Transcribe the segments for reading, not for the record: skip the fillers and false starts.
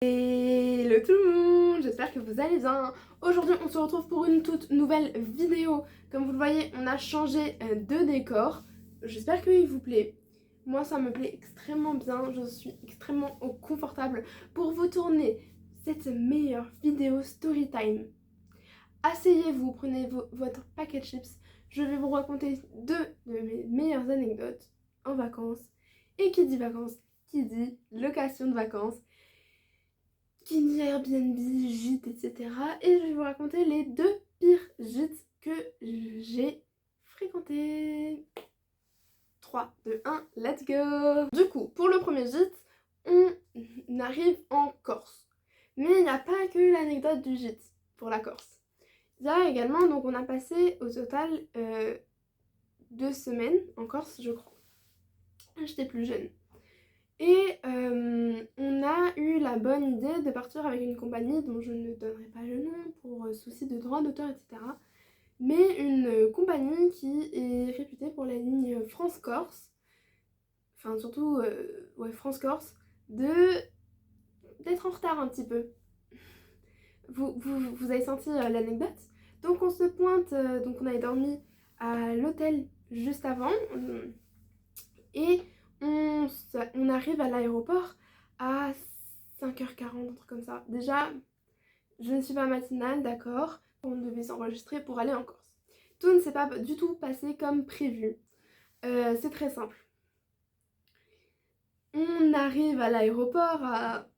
Hello tout le monde, j'espère que vous allez bien. Aujourd'hui on se retrouve pour une toute nouvelle vidéo. Comme vous le voyez, on a changé de décor. J'espère qu'il vous plaît. Moi ça me plaît extrêmement bien, je suis extrêmement confortable pour vous tourner cette meilleure vidéo story time. Asseyez-vous, prenez votre paquet de chips. Je vais vous raconter deux de mes meilleures anecdotes en vacances. Et qui dit vacances, qui dit location de vacances, qui dit Airbnb, gîte, etc. Et je vais vous raconter les deux pires gîtes que j'ai fréquentés. 3, 2, 1, let's go. Du coup, pour le premier gîte, on arrive en Corse. Mais il n'y a pas que l'anecdote du gîte pour la Corse. Il y a également, donc on a passé au total 2 semaines en Corse, je crois. J'étais plus jeune. Et on a eu la bonne idée de partir avec une compagnie dont je ne donnerai pas le nom pour souci de droit d'auteur, etc. Mais une compagnie qui est réputée pour la ligne France-Corse, enfin surtout ouais, France-Corse, d'être en retard un petit peu. Vous avez senti l'anecdote? Donc on se pointe, donc on avait dormi à l'hôtel juste avant et on arrive à l'aéroport à 5h40, un truc comme ça. Déjà, je ne suis pas matinale, d'accord. On devait s'enregistrer pour aller en Corse. Tout ne s'est pas du tout passé comme prévu. C'est très simple. On arrive à l'aéroport à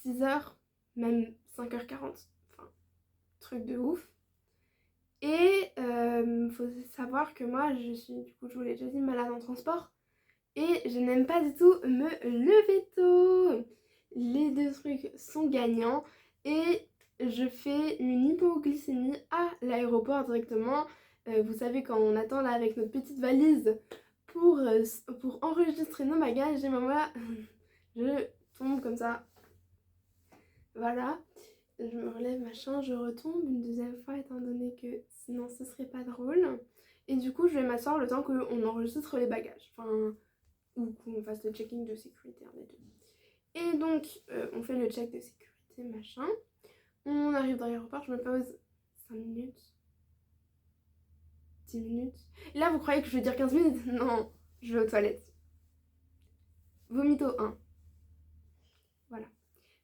6h, même 5h40. Enfin, truc de ouf. Et faut savoir que moi, du coup, je vous l'ai déjà dit, malade en transport. Et je n'aime pas du tout me lever tôt. Les deux trucs sont gagnants. Et je fais une hypoglycémie à l'aéroport directement. Vous savez, quand on attend là avec notre petite valise pour enregistrer nos bagages, et moi, je tombe comme ça. Voilà. Je me relève, machin, je retombe une deuxième fois étant donné que sinon ce serait pas drôle. Et du coup, je vais m'asseoir le temps qu'on enregistre les bagages. Enfin, ou qu'on fasse le checking de sécurité, un des deux. Et donc, on fait le check de sécurité, machin. On arrive dans l'aéroport, je me pose 5 minutes, 10 minutes. Et là, vous croyez que je vais dire 15 minutes? Non, je vais aux toilettes. Vomito 1. Voilà.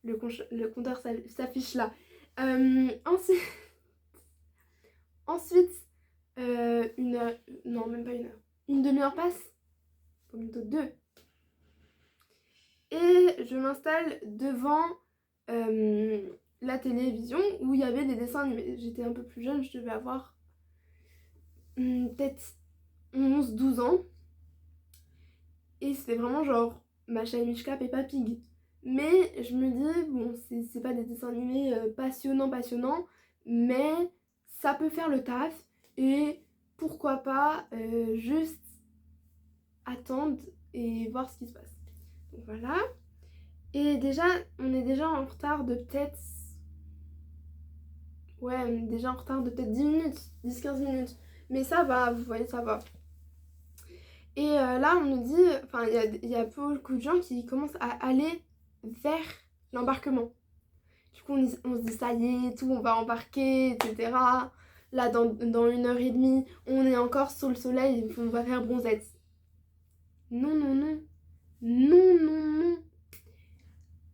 Le compteur s'affiche là. Ensuite, une heure, non, même pas une heure. Une demi-heure passe. Vomito 2. Et je m'installe devant la télévision où il y avait des dessins animés. J'étais un peu plus jeune, je devais avoir peut-être 11-12 ans. Et c'était vraiment genre Macha et Mishka, Peppa Pig. Mais je me dis, bon, c'est pas des dessins animés passionnants, mais ça peut faire le taf. Et pourquoi pas juste attendre et voir ce qui se passe. Donc voilà. Et déjà, on est déjà en retard de peut-être... Ouais, on est déjà en retard de peut-être 10 minutes, 10-15 minutes. Mais ça va, vous voyez, ça va. Et là, on nous dit... Enfin, il y a beaucoup de gens qui commencent à aller vers l'embarquement. Du coup, on se dit, ça y est, tout, on va embarquer, etc. Là, dans 1h30, on est encore sous le soleil, on va faire bronzette. Non, non, non. Non, non, non.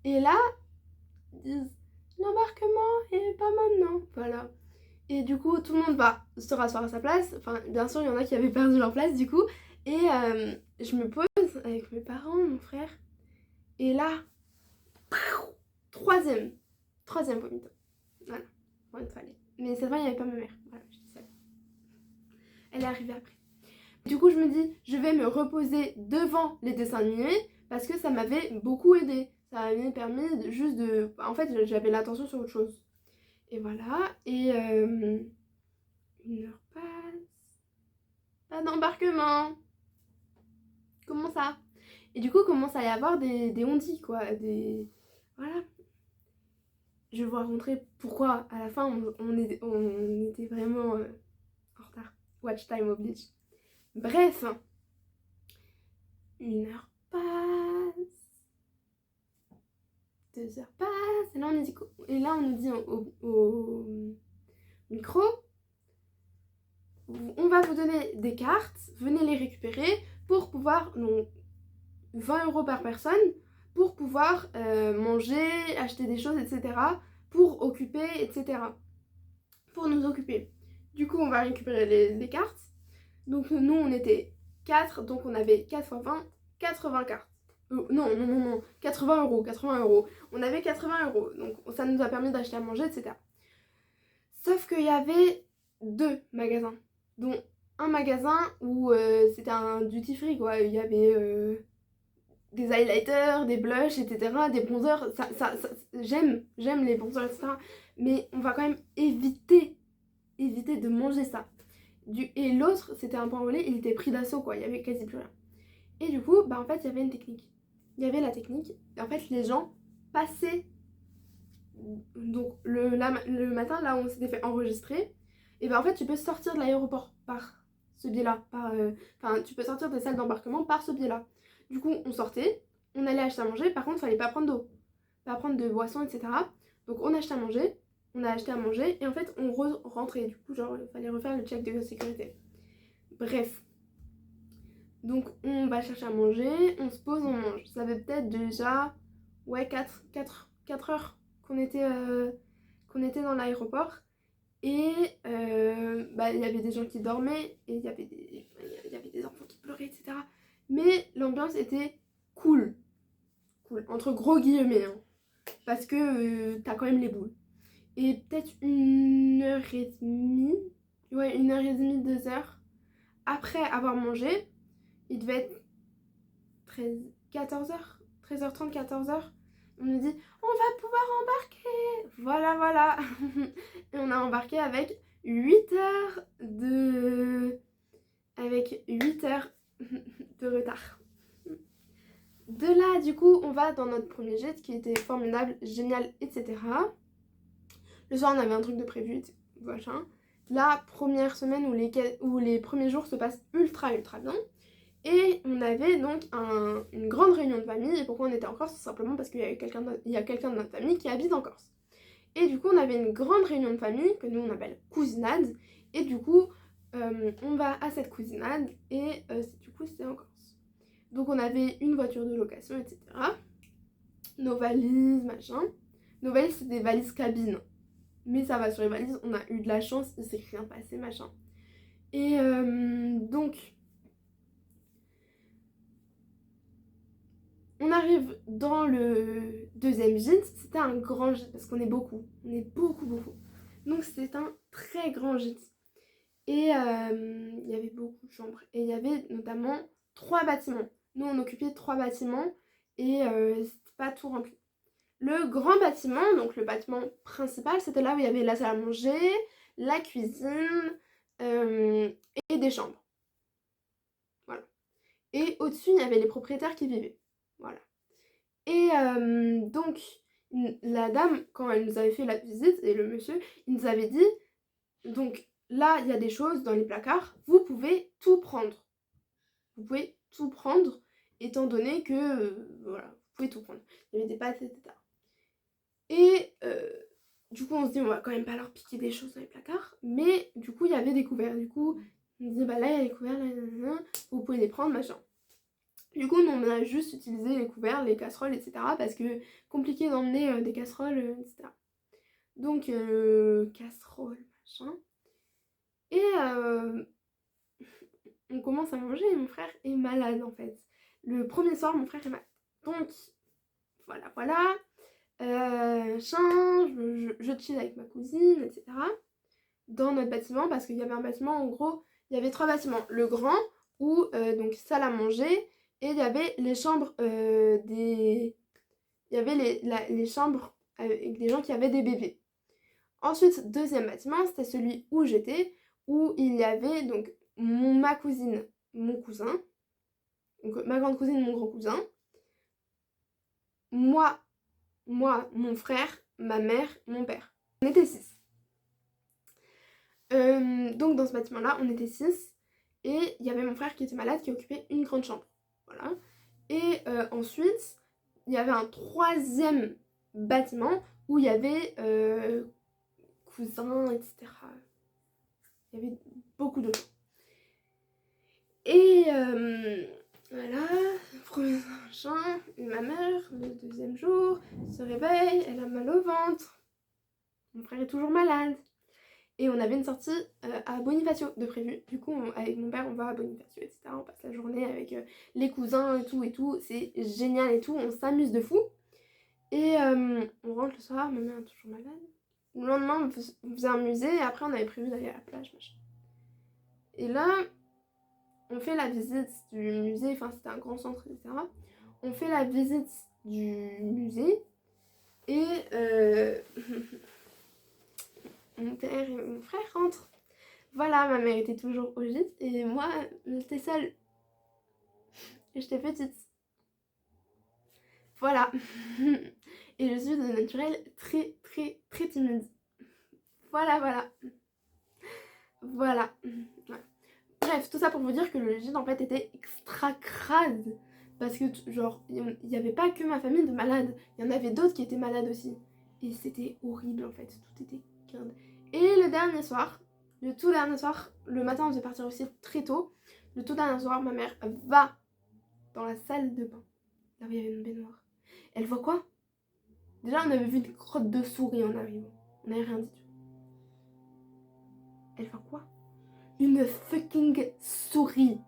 Et là, ils disent, l'embarquement est pas maintenant. Voilà. Et du coup, tout le monde va se rasseoir à sa place. Enfin, bien sûr, il y en a qui avaient perdu leur place, du coup. Et je me pose avec mes parents, mon frère. Et là, troisième vomito. Voilà, bon, il fallait. Mais cette fois, il n'y avait pas ma mère. Voilà, je dis ça. Elle est arrivée après. Du coup, je me dis, je vais me reposer devant les dessins animés parce que ça m'avait beaucoup aidé. Ça m'avait permis juste de... En fait, j'avais l'attention sur autre chose. Et voilà. Et 1 heure passe. Pas d'embarquement. Comment ça? Et du coup, commence à y avoir des ondits, quoi. Des... Voilà. Je vais vous raconter pourquoi, à la fin, on était vraiment en retard. Watch time oblige. Bref. 1 heure passe. 2 heures passent, et là on nous dit au micro, on va vous donner des cartes, venez les récupérer pour pouvoir, donc 20 € par personne, pour pouvoir manger, acheter des choses, etc. pour occuper, etc. pour nous occuper. Du coup on va récupérer les cartes. Donc nous on était 4, donc on avait 4 x 20, 80 cartes. Non, 80 €. On avait 80 €, donc ça nous a permis d'acheter à manger, etc. Sauf qu'il y avait 2 magasins, dont un magasin où c'était un duty free quoi. Il y avait des highlighters, des blushs, etc., des bronzers. J'aime les bronzers, etc. Mais on va quand même éviter de manger ça. Et l'autre, c'était un pain au lait, il était pris d'assaut quoi, il y avait quasi plus rien. Et du coup, en fait, il y avait une technique. Il y avait la technique, et en fait, les gens passaient. Donc, le matin, là où on s'était fait enregistrer, et en fait, tu peux sortir de l'aéroport par ce biais-là. Tu peux sortir des salles d'embarquement par ce biais-là. Du coup, on sortait, on allait acheter à manger, par contre, il fallait pas prendre d'eau, pas prendre de boissons, etc. Donc, on achetait à manger, et en fait, on rentrait. Du coup, genre, il fallait refaire le check de sécurité. Bref. Donc on va chercher à manger, on se pose, on mange. Ça fait peut-être déjà 4 heures qu'on était dans l'aéroport. Et il y avait des gens qui dormaient, et il y avait des enfants qui pleuraient, etc. Mais l'ambiance était cool, entre gros guillemets, hein, parce que t'as quand même les boules. Et peut-être 1h30, 1h30, 2h, après avoir mangé, il devait être 13h30, 14h. On nous dit on va pouvoir embarquer. Voilà. Et on a embarqué avec 8 heures de retard. De là, du coup, on va dans notre premier jet qui était formidable, génial, etc. Le soir, on avait un truc de prévu, machin. La première semaine où les premiers jours se passent ultra bien. Et on avait donc une grande réunion de famille. Et pourquoi on était en Corse? Tout simplement parce qu'il y a quelqu'un de notre famille qui habite en Corse. Et du coup, on avait une grande réunion de famille que nous on appelle cousinade. Et du coup, on va à cette cousinade et du coup, c'était en Corse. Donc, on avait une voiture de location, etc. Nos valises, machin. Nos valises, c'est des valises cabine. Mais ça va, sur les valises, on a eu de la chance, il s'est rien passé, machin. Et donc, on arrive dans le deuxième gîte. C'était un grand gîte parce qu'on est beaucoup. On est beaucoup. Donc c'était un très grand gîte. Et il y avait beaucoup de chambres. Et il y avait notamment 3 bâtiments. Nous on occupait 3 bâtiments et c'était pas tout rempli. Le grand bâtiment, donc le bâtiment principal, c'était là où il y avait la salle à manger, la cuisine et des chambres. Voilà. Et au-dessus, il y avait les propriétaires qui vivaient. Voilà. Et donc, la dame, quand elle nous avait fait la visite, et le monsieur, il nous avait dit, donc là, il y a des choses dans les placards, vous pouvez tout prendre. Vous pouvez tout prendre, étant donné que, voilà, vous pouvez tout prendre. Il y avait des pâtes, etc. Et du coup, on se dit, on va quand même pas leur piquer des choses dans les placards, mais du coup, il y avait des couverts. Du coup, on dit, là, il y a les couverts, là, vous pouvez les prendre, machin. Du coup, nous, on a juste utilisé les couverts, les casseroles, etc. Parce que compliqué d'emmener des casseroles, etc. Donc, casseroles, machin. Et on commence à manger et mon frère est malade, en fait. Le premier soir, mon frère est malade. Donc, voilà. Je chill avec ma cousine, etc. Dans notre bâtiment, parce qu'il y avait un bâtiment, en gros, il y avait 3 bâtiments. Le grand, où, donc, salle à manger. Et il y avait les chambres il y avait les chambres avec des gens qui avaient des bébés. Ensuite, deuxième bâtiment, c'était celui où j'étais, où il y avait donc ma cousine, mon cousin, donc ma grande cousine, mon grand cousin, moi, mon frère, ma mère, mon père. On était 6. Donc dans ce bâtiment-là, on était 6. Et il y avait mon frère qui était malade, qui occupait une grande chambre. Voilà. Et ensuite, il y avait un troisième bâtiment où il y avait cousins, etc. Il y avait beaucoup de gens. Et voilà, premier machin, et ma mère, le deuxième jour, se réveille, elle a mal au ventre. Mon frère est toujours malade. Et on avait une sortie à Bonifacio de prévu. Du coup, avec mon père, on va à Bonifacio, etc. On passe la journée avec les cousins et tout. C'est génial et tout. On s'amuse de fou. Et on rentre le soir, ma mère est toujours malade. Le lendemain, on faisait un musée et après, on avait prévu d'aller à la plage, machin. Et là, on fait la visite du musée. Enfin, c'était un grand centre, etc. On fait la visite du musée. Et mon père et mon frère rentrent. Voilà, ma mère était toujours au gîte et moi, j'étais seule. Et j'étais petite. Voilà. Et je suis de naturel très, très, très timide. Voilà. Voilà. Ouais. Bref, tout ça pour vous dire que le gîte en fait était extra crade. Parce que, genre, il n'y avait pas que ma famille de malades. Il y en avait d'autres qui étaient malades aussi. Et c'était horrible en fait. Tout était crade. Et le dernier soir, le tout dernier soir, le matin on devait partir aussi très tôt. Le tout dernier soir, ma mère va dans la salle de bain. Là où il y avait une baignoire. Elle voit quoi? Déjà, on avait vu une crotte de souris en arrivant. On n'avait rien dit. Elle voit quoi? Une fucking souris.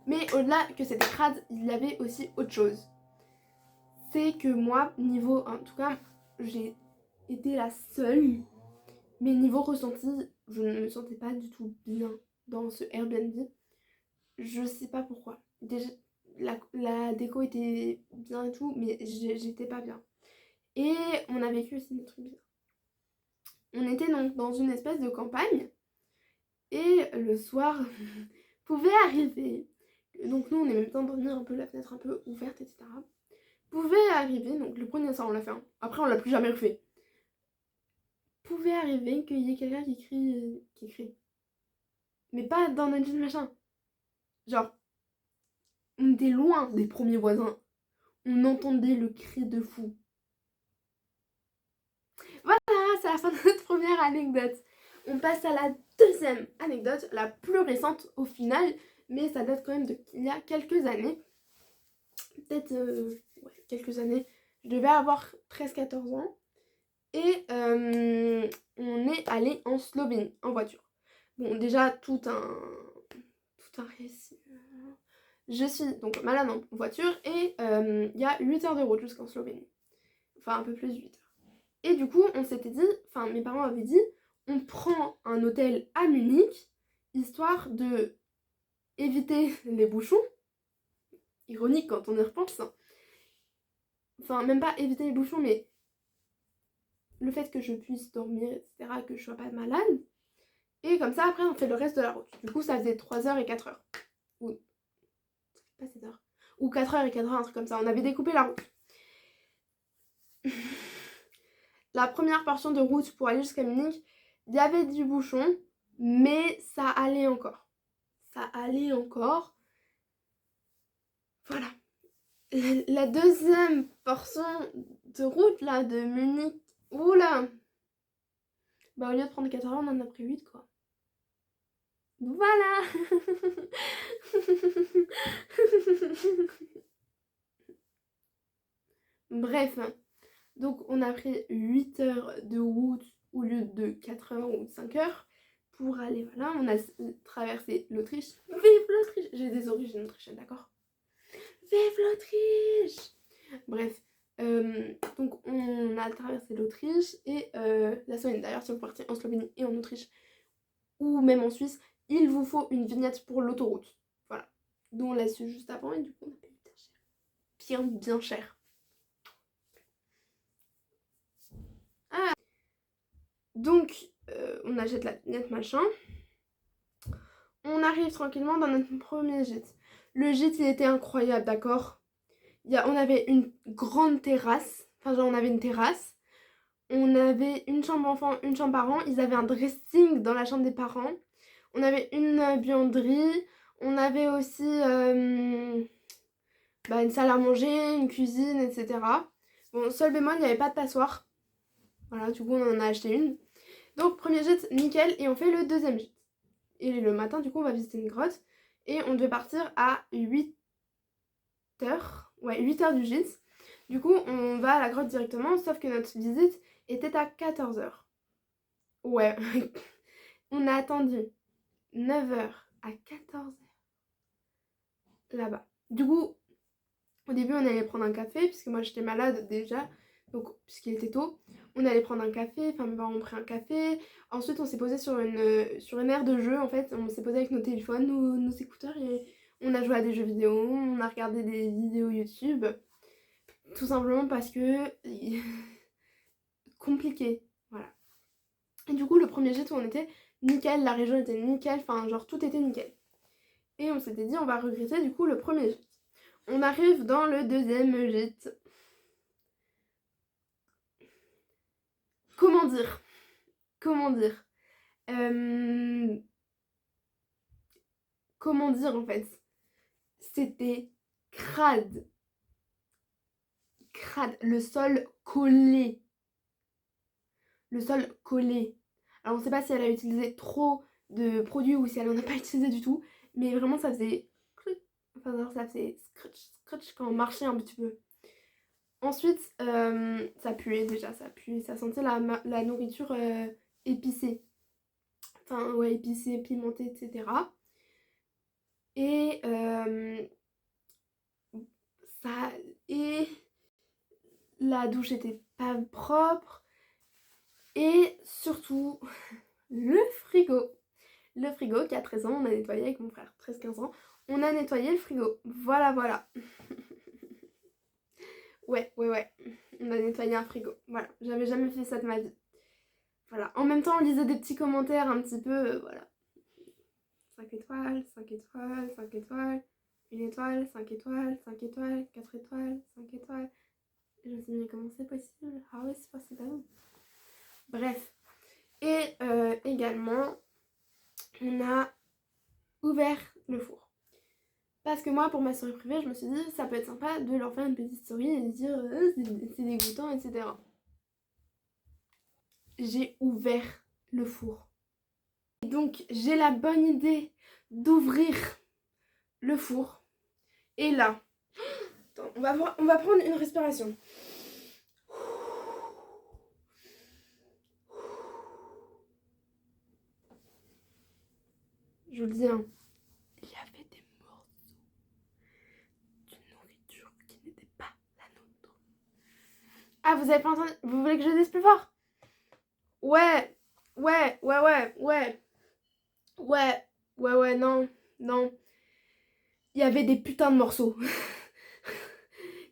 Mais au-delà que c'était crade, il y avait aussi autre chose. C'est que moi, niveau... En tout cas, j'ai été la seule. Mais niveau ressenti, je ne me sentais pas du tout bien dans ce Airbnb. Je sais pas pourquoi. Déjà, la déco était bien et tout, mais j'étais pas bien. Et on a vécu aussi des trucs bizarres. On était donc dans une espèce de campagne. Et le soir, pouvait arriver. Donc nous, on aimait bien dormir un peu la fenêtre un peu ouverte, etc. Pouvait arriver, donc le premier soir, on l'a fait. Après, on l'a plus jamais refait. Pouvait arriver qu'il y ait quelqu'un qui crie. Mais pas dans notre jean machin. Genre, on était loin des premiers voisins. On entendait le cri de fou. Voilà, c'est la fin de notre première anecdote. On passe à la deuxième anecdote, la plus récente au final, mais ça date quand même d'il y a quelques années. Peut-être quelques années. Je devais avoir 13-14 ans. Et on est allé en Slovénie en voiture. Bon, déjà, tout un récit. Je suis donc malade en voiture et il y a 8 heures de route jusqu'en Slovénie. Enfin, un peu plus de 8 heures. Et du coup, on s'était dit, enfin, mes parents avaient dit, on prend un hôtel à Munich, histoire de éviter les bouchons. Ironique quand on y repense. Enfin, même pas éviter les bouchons, mais le fait que je puisse dormir, etc., que je sois pas malade. Et comme ça, après, on fait le reste de la route. Du coup, ça faisait 3 heures et 4 heures. Ou, pas 7 heures. Ou 4 heures et 4 heures, un truc comme ça. On avait découpé la route. La première portion de route pour aller jusqu'à Munich, il y avait du bouchon, mais ça allait encore. Voilà. La deuxième portion de route, là, de Munich, oula, bah au lieu de prendre 4 heures, on en a pris 8, quoi. Voilà. Bref, donc on a pris 8 heures de route au lieu de 4 heures ou 5 heures pour aller, voilà, on a traversé l'Autriche. Vive l'Autriche! J'ai des origines autrichiennes, d'accord? Vive l'Autriche! Bref, donc on a traversé l'Autriche et la Slovénie. D'ailleurs, si vous partez en Slovénie et en Autriche, ou même en Suisse, il vous faut une vignette pour l'autoroute. Voilà. Nous on l'a su juste avant et du coup on a payé bien cher. Bien cher. Ah. Donc on achète la vignette machin. On arrive tranquillement dans notre premier gîte. Le gîte il était incroyable, d'accord? On avait une grande terrasse. Enfin genre on avait une terrasse. On avait une chambre enfant, une chambre parent. Ils avaient un dressing dans la chambre des parents. On avait une buanderie. On avait aussi une salle à manger, une cuisine, etc. Bon, seul bémol, il n'y avait pas de passoire. Voilà, du coup, on en a acheté une. Donc, premier gîte, nickel, et on fait le deuxième gîte. Et le matin, du coup, on va visiter une grotte. Et on devait partir à 8h. Ouais, 8h du gîte. Du coup, on va à la grotte directement, sauf que notre visite était à 14h. Ouais, on a attendu 9h à 14h là-bas. Du coup, au début, on allait prendre un café, puisque moi j'étais malade déjà, donc puisqu'il était tôt. On allait prendre un café, enfin mes parents ont pris un café. Ensuite, on s'est posé sur une aire de jeu, en fait. On s'est posé avec nos téléphones, nos écouteurs, et on a joué à des jeux vidéo, on a regardé des vidéos YouTube. Tout simplement parce que... compliqué, voilà. Et du coup, le premier gîte où on était, nickel, la région était nickel, enfin genre tout était nickel. Et on s'était dit, on va regretter du coup le premier gîte. On arrive dans le deuxième gîte. Comment dire Comment dire en fait? C'était crade. Crade. Le sol collé. Le sol collé. Alors on sait pas si elle a utilisé trop de produits ou si elle en a pas utilisé du tout. Mais vraiment ça faisait... Enfin ça faisait scratch quand on marchait un petit peu. Ensuite, ça puait déjà, ça puait, ça sentait la nourriture épicée. Enfin, ouais, épicée, pimentée, etc. Et ça... Et la douche était pas propre. Et surtout, le frigo. Le frigo, qui a 13 ans, on a nettoyé avec mon frère, 13-15 ans. On a nettoyé le frigo. Voilà, voilà. Ouais. On a nettoyé un frigo. Voilà, j'avais jamais fait ça de ma vie. Voilà, en même temps on lisait des petits commentaires un petit peu, voilà. 5 étoiles, 5 étoiles, 5 étoiles, 1 étoile, 5 étoiles, 5 étoiles, 4 étoiles, 5 étoiles. Et je me suis dit mais comment c'est possible? Ah oui c'est possible. Bref. Et également, on a ouvert le four. Parce que moi, pour ma story privée, je me suis dit ça peut être sympa de leur faire une petite story et de dire c'est dégoûtant, etc. J'ai ouvert le four. Et donc, j'ai la bonne idée d'ouvrir le four. Et là, attends, on va prendre une respiration. Je vous le dis, hein, il y avait des morceaux d'une nourriture qui n'était pas la nôtre. Ah, vous avez pas entendu? Vous voulez que je dise plus fort? Ouais, non. Il y avait des putains de morceaux.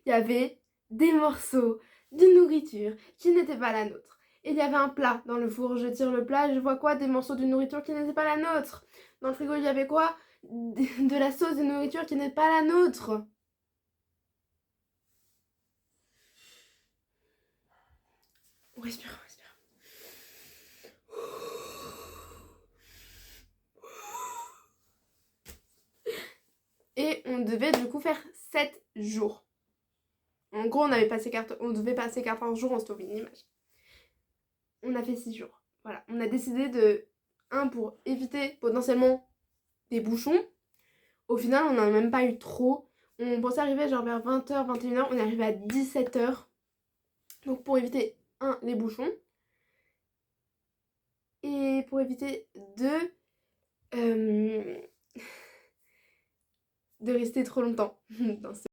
Il y avait des morceaux de nourriture qui n'étaient pas la nôtre. Et il y avait un plat dans le four. Je tire le plat et je vois quoi? Des morceaux de nourriture qui n'étaient pas la nôtre. Dans le frigo, il y avait quoi? De la sauce de nourriture qui n'est pas la nôtre. On respire. Et on devait du coup faire 7 jours. En gros, on devait passer 14 jours en story une image. On a fait 6 jours. Voilà, on a décidé de... pour éviter potentiellement des bouchons. Au final, on n'en a même pas eu trop. On pensait arriver genre vers 20h, 21h. On est arrivé à 17h. Donc pour éviter, les bouchons. Et pour éviter de rester trop longtemps dans ce